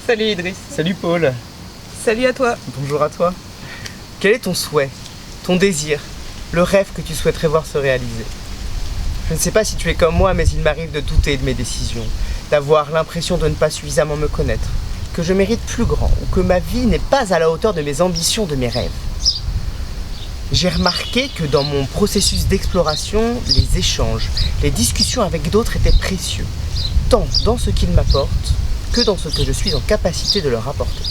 Salut Idriss. Salut Paul. Salut à toi. Bonjour à toi. Quel est ton souhait, ton désir, le rêve que tu souhaiterais voir se réaliser? Je ne sais pas si tu es comme moi, mais il m'arrive de douter de mes décisions, d'avoir l'impression de ne pas suffisamment me connaître, que je mérite plus grand ou que ma vie n'est pas à la hauteur de mes ambitions, de mes rêves. J'ai remarqué que dans mon processus d'exploration, les échanges, les discussions avec d'autres étaient précieux, tant dans ce qu'ils m'apportent que dans ce que je suis en capacité de leur apporter.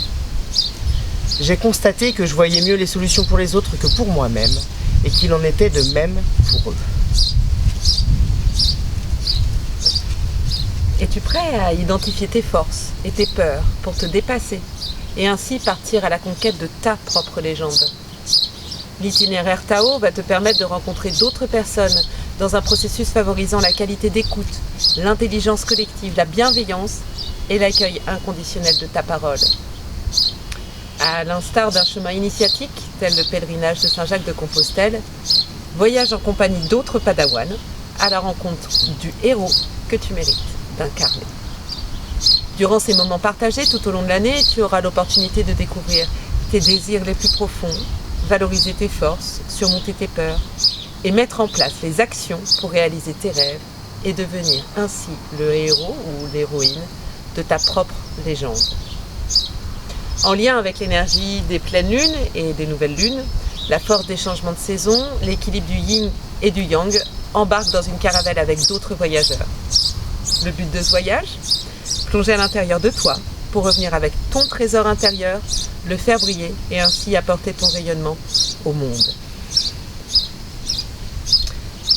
J'ai constaté que je voyais mieux les solutions pour les autres que pour moi-même et qu'il en était de même pour eux. Es-tu prêt à identifier tes forces et tes peurs pour te dépasser et ainsi partir à la conquête de ta propre légende? L'itinéraire Tao va te permettre de rencontrer d'autres personnes dans un processus favorisant la qualité d'écoute, l'intelligence collective, la bienveillance et l'accueil inconditionnel de ta parole. À l'instar d'un chemin initiatique, tel le pèlerinage de Saint-Jacques-de-Compostelle, voyage en compagnie d'autres padawans à la rencontre du héros que tu mérites d'incarner. Durant ces moments partagés tout au long de l'année, tu auras l'opportunité de découvrir tes désirs les plus profonds, valoriser tes forces, surmonter tes peurs et mettre en place les actions pour réaliser tes rêves et devenir ainsi le héros ou l'héroïne de ta propre légende. En lien avec l'énergie des pleines lunes et des nouvelles lunes, la force des changements de saison, l'équilibre du yin et du yang embarque dans une caravelle avec d'autres voyageurs. Le but de ce voyage? Plonger à l'intérieur de toi pour revenir avec ton trésor intérieur, le faire briller et ainsi apporter ton rayonnement au monde.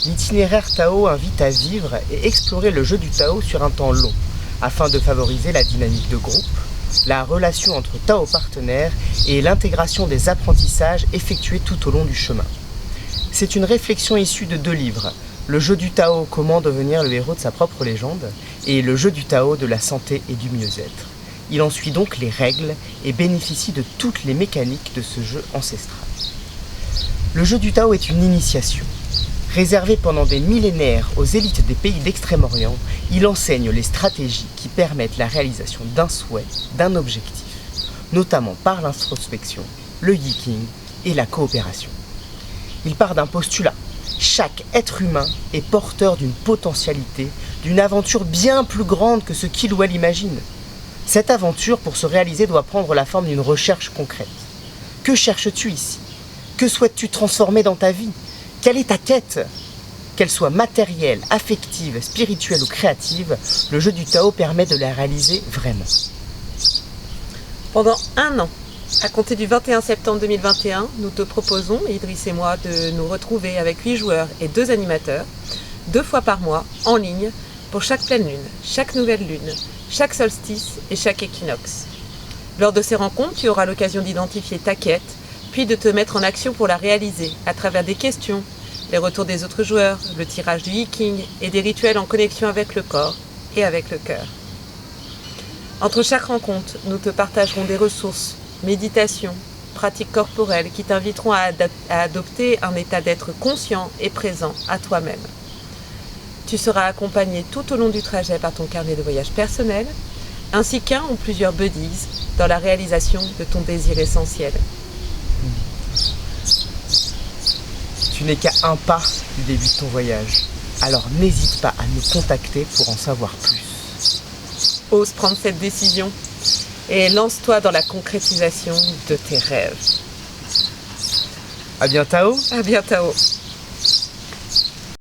L'itinéraire Tao invite à vivre et explorer le jeu du Tao sur un temps long, afin de favoriser la dynamique de groupe, la relation entre Tao partenaires et l'intégration des apprentissages effectués tout au long du chemin. C'est une réflexion issue de 2 livres, Le jeu du Tao, comment devenir le héros de sa propre légende, et Le jeu du Tao de la santé et du mieux-être. Il en suit donc les règles et bénéficie de toutes les mécaniques de ce jeu ancestral. Le jeu du Tao est une initiation. Réservé pendant des millénaires aux élites des pays d'Extrême-Orient, il enseigne les stratégies qui permettent la réalisation d'un souhait, d'un objectif, notamment par l'introspection, le yiking et la coopération. Il part d'un postulat. Chaque être humain est porteur d'une potentialité, d'une aventure bien plus grande que ce qu'il ou elle imagine. Cette aventure, pour se réaliser, doit prendre la forme d'une recherche concrète. Que cherches-tu ici? Que souhaites-tu transformer dans ta vie? Quelle est ta quête? Qu'elle soit matérielle, affective, spirituelle ou créative, le jeu du Tao permet de la réaliser vraiment. Pendant 1 an, à compter du 21 septembre 2021, nous te proposons, Idriss et moi, de nous retrouver avec 8 joueurs et 2 animateurs, 2 fois par mois, en ligne, pour chaque pleine lune, chaque nouvelle lune, chaque solstice et chaque équinoxe. Lors de ces rencontres, tu auras l'occasion d'identifier ta quête, puis de te mettre en action pour la réaliser à travers des questions, les retours des autres joueurs, le tirage du yiking et des rituels en connexion avec le corps et avec le cœur. Entre chaque rencontre, nous te partagerons des ressources, méditations, pratiques corporelles qui t'inviteront à adopter un état d'être conscient et présent à toi-même. Tu seras accompagné tout au long du trajet par ton carnet de voyage personnel, ainsi qu'un ou plusieurs buddies dans la réalisation de ton désir essentiel. Tu n'es qu'à un pas du début de ton voyage, alors n'hésite pas à nous contacter pour en savoir plus. Ose prendre cette décision et lance-toi dans la concrétisation de tes rêves. À bientôt. À bientôt.